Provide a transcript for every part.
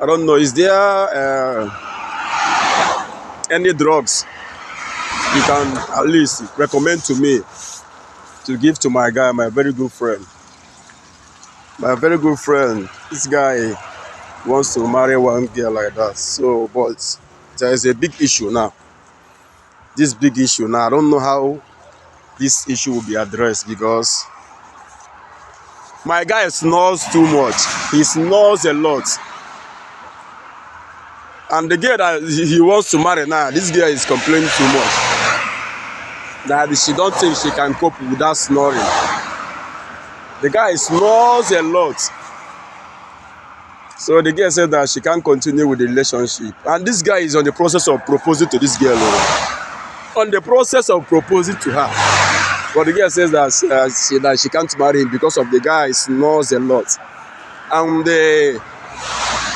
I don't know. Is there any drugs you can at least recommend to me to give to my guy, my very good friend? My very good friend. This guy wants to marry one girl like that. So, but there is a big issue now. This big issue now. I don't know how this issue will be addressed because my guy snores too much. He snores a lot. And the girl that he wants to marry now, this girl is complaining too much. That she don't think she can cope with that snoring. The guy snores a lot. So the girl said that she can't continue with the relationship. And this guy is on the process of proposing to this girl. On the process of proposing to her. But the girl says that she can't marry him because of the guy snores a lot. And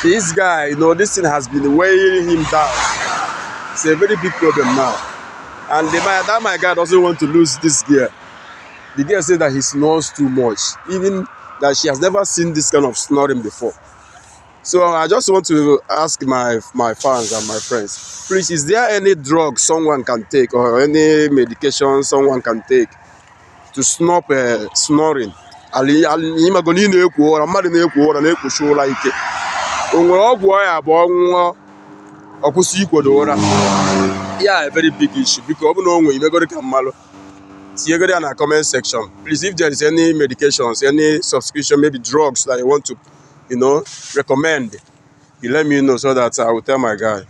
this guy, this thing has been weighing him down. It's a very big problem now. And my guy doesn't want to lose this girl. The girl says that he snores too much. Even that she has never seen this kind of snoring before. So I just want to ask my fans and my friends, please, is there any drug someone can take or any medication someone can take to stop snoring? Yeah, a very big issue because in the comment section. Please, if there is any medications, any subscription, maybe drugs that you want to, recommend, you let me know so that I will tell my guy.